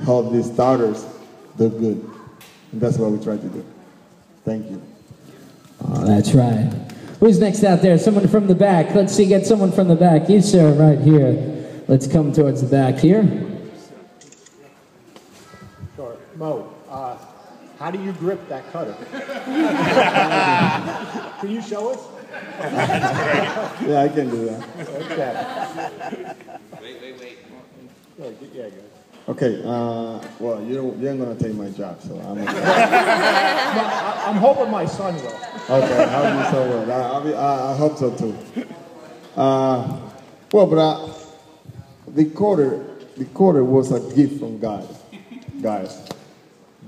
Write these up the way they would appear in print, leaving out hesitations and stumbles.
help these starters do good. And that's what we try to do. Thank you. Oh, that's right. Who's next out there? Someone from the back. Let's see, get someone from the back. You, sir, right here. Let's come towards the back here. Sure. Mo, how do you grip that cutter? Can you show us? Yeah, I can do that. Okay. Wait. Yeah, good. Okay, well, you ain't gonna take my job, so I'm okay. I'm hoping my son will. Okay, I hope you so well. I hope so too. Well, but the quarter was a gift from God, guys.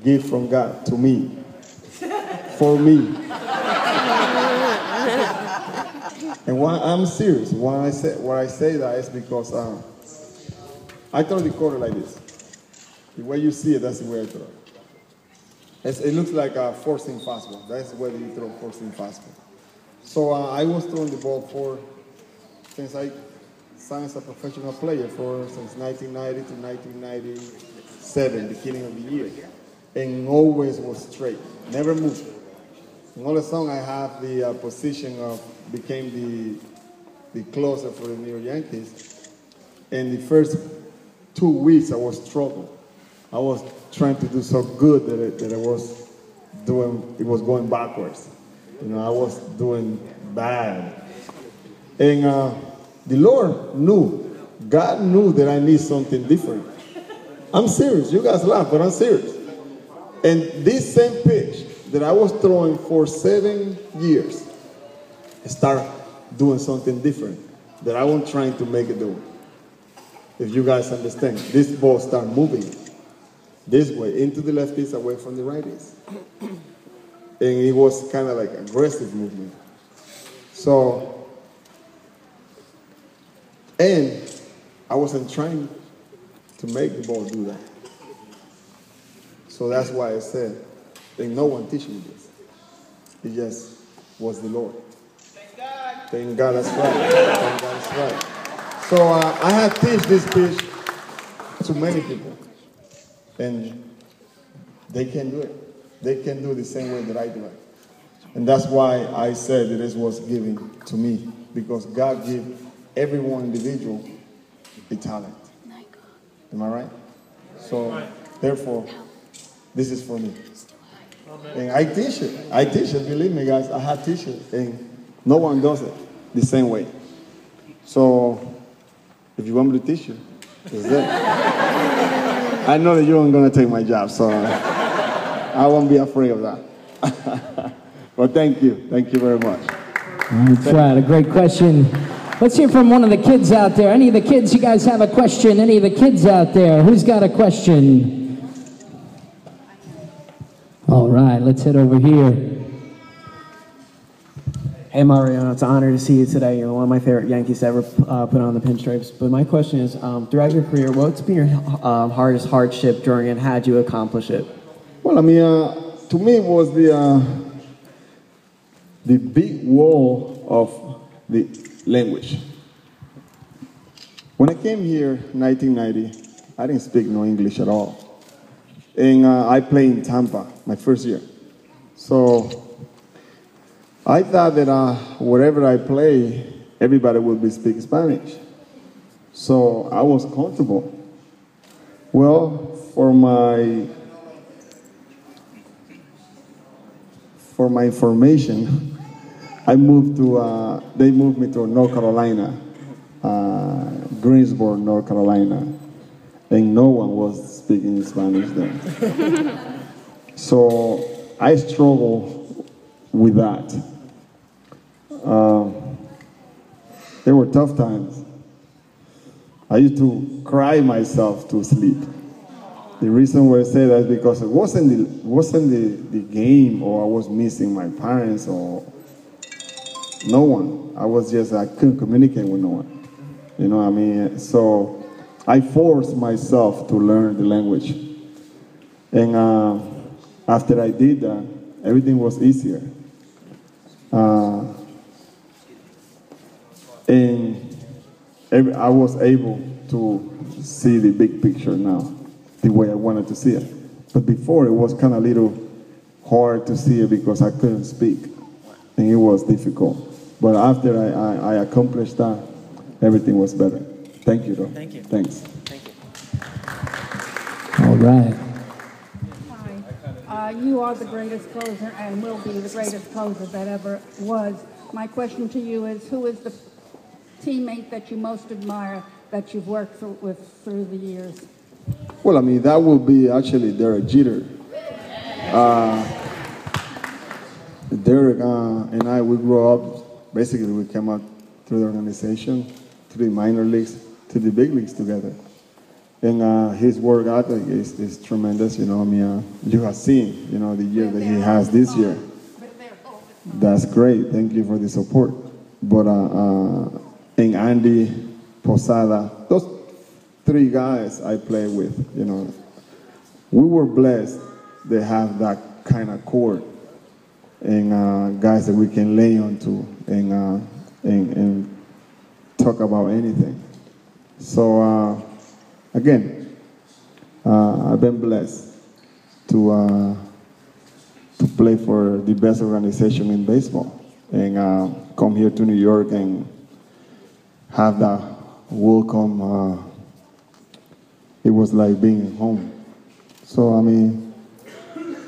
Gift from God to me, for me. And why I'm serious. When I say that is because I throw the quarter like this. The way you see it, that's the way I throw it. It looks like a forcing fastball. That's the way you throw forcing fastball. So I was throwing the ball since I signed as a professional player since 1990 to 1997, beginning of the year. And always was straight, never moved. And all the song I have the position of became the closer for the New York Yankees. And the first 2 weeks I was struggling. I was trying to do so good that it was going backwards. You know, I was doing bad. And the Lord knew, God knew that I need something different. I'm serious. You guys laugh, but I'm serious. And this same pitch that I was throwing for 7 years, I started doing something different that I was trying to make it do. If you guys understand, this ball started moving this way, into the lefties, away from the righties. And it was kind of like aggressive movement. So, and I wasn't trying to make the ball do that. So that's why I said, ain't no one teaching me this. It just was the Lord. Thank God. Thank God, that's right. Thank God, that's right. So I have teach this pitch to many people. And they can do it. They can do it the same way that I do it. And that's why I said that this was given to me. Because God gave everyone individual a talent. Am I right? So, therefore, this is for me. And I teach it, believe me guys, I have teach it, and no one does it the same way. So, if you want me to teach you, it's it. I know that you aren't going to take my job, so I won't be afraid of that. But thank you very much. That's right, a great question. Let's hear from one of the kids out there. Any of the kids, you guys have a question? Any of the kids out there? Who's got a question? All right, let's head over here. Hey Mariano, it's an honor to see you today. You're one of my favorite Yankees to ever put on the pinstripes. But my question is, throughout your career, what's been your hardest hardship during and how did you accomplish it? Well, I mean, to me it was the big wall of the language. When I came here in 1990, I didn't speak no English at all. And I played in Tampa my first year. So I thought that wherever I play, everybody would be speaking Spanish. So I was comfortable. Well, for my information, they moved me to North Carolina, Greensboro, North Carolina, and no one was speaking Spanish then. So I struggled with that. There were tough times. I used to cry myself to sleep. The reason why I say that is because it wasn't the game, or I was missing my parents, or no one. I couldn't communicate with no one. You know what I mean? So I forced myself to learn the language. And after I did that, everything was easier. And I was able to see the big picture now. the way I wanted to see it. But before, it was kind of a little hard to see it because I couldn't speak, and it was difficult. But after I accomplished that, everything was better. Thank you, though. Thank you. Thanks. Thank you. All right. Hi. You are the greatest closer and will be the greatest closer that ever was. My question to you is, who is the teammate that you most admire that you've worked with through the years? Well, I mean, that will be actually Derek Jeter. Derek and I, we grew up, basically we came up through the organization, to the minor leagues, to the big leagues together. And his work ethic is tremendous, you know. I mean, you have seen, you know, the year that he has this year. That's great. Thank you for the support. But and Andy, Posada, those three guys I played with, you know, we were blessed to have that kind of core and guys that we can lay onto and talk about anything. So again, I've been blessed to play for the best organization in baseball and come here to New York and have that welcome. It was like being home. So I mean,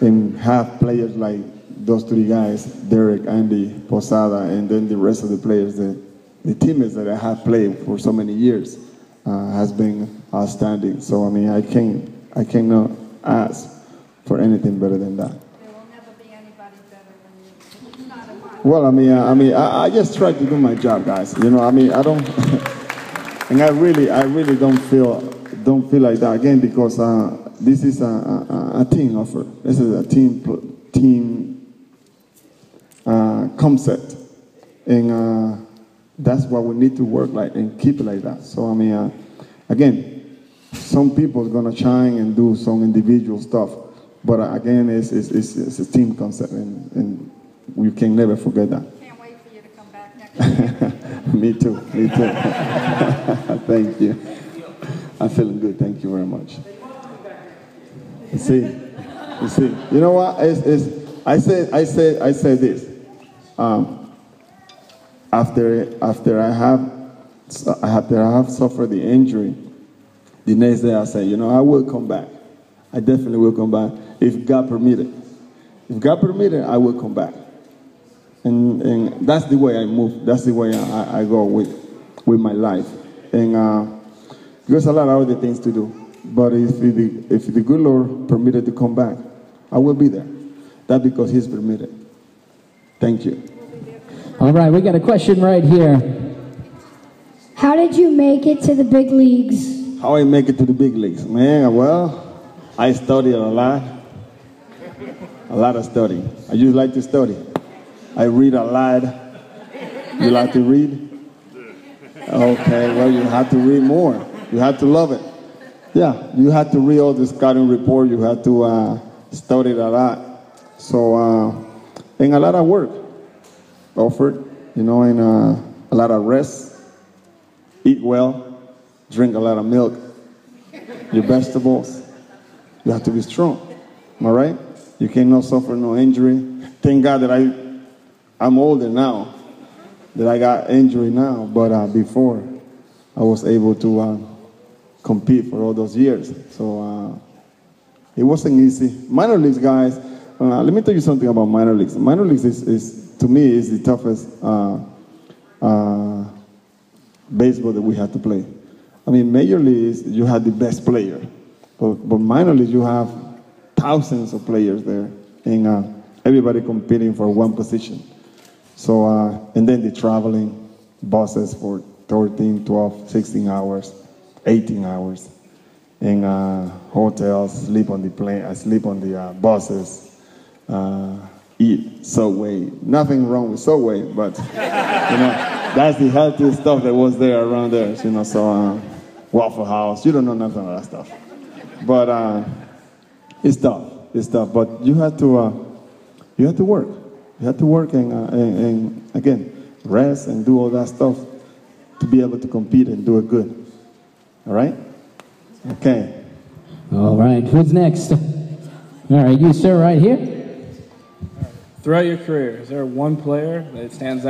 and have players like those three guys, Derek, Andy, Posada, and then the rest of the players, the teammates that I have played for so many years, has been outstanding. So I mean, I cannot ask for anything better than that. There will never be anybody better than you. It's not a mind. Well, I just try to do my job, guys. You know, I mean, I don't, and I really don't feel like that again because this is a team effort. This is a team concept, and that's what we need to work like and keep it like that. So I mean, again, some people are gonna shine and do some individual stuff, but again, it's a team concept, and we can never forget that. Can't wait for you to come back next year. Me too. Thank you. I'm feeling good. Thank you very much. You see. You know what? I said this. After I have suffered the injury, the next day I said, you know, I will come back. I definitely will come back if God permitted. If God permitted, I will come back. And that's the way I move. That's the way I go with my life. And there's a lot of other things to do. But if the good Lord permitted to come back, I will be there. That's because He's permitted. Thank you. All right, we got a question right here. How did you make it to the big leagues? How I make it to the big leagues? Man, well, I studied a lot. A lot of studying. I just like to study. I read a lot. You like to read? Okay, well, you have to read more. You have to love it. Yeah, you have to read all the scouting report. You have to study it a lot. So, and a lot of work offered, you know, and a lot of rest. Eat well. Drink a lot of milk. Your vegetables. You have to be strong. Am I right? You cannot suffer no injury. Thank God that I'm older now, that I got injury now, but before I was able to compete for all those years. So it wasn't easy. Minor leagues, guys, let me tell you something about minor leagues. Minor leagues is to me, is the toughest baseball that we have to play. I mean, major leagues, you have the best player. But minor leagues, you have thousands of players there, and everybody competing for one position. So, and then the traveling buses for 13, 12, 16 hours, 18 hours, and hotels, sleep on the plane, sleep on the buses, eat Subway. Nothing wrong with Subway, but, you know, that's the healthiest stuff that was there around there, you know, so Waffle House, you don't know nothing of that stuff. But it's tough, but you have to work. You have to work and again, rest and do all that stuff to be able to compete and do it good. All right? Okay. All right, who's next? All right, you sir, right here. Throughout your career, is there one player that stands out?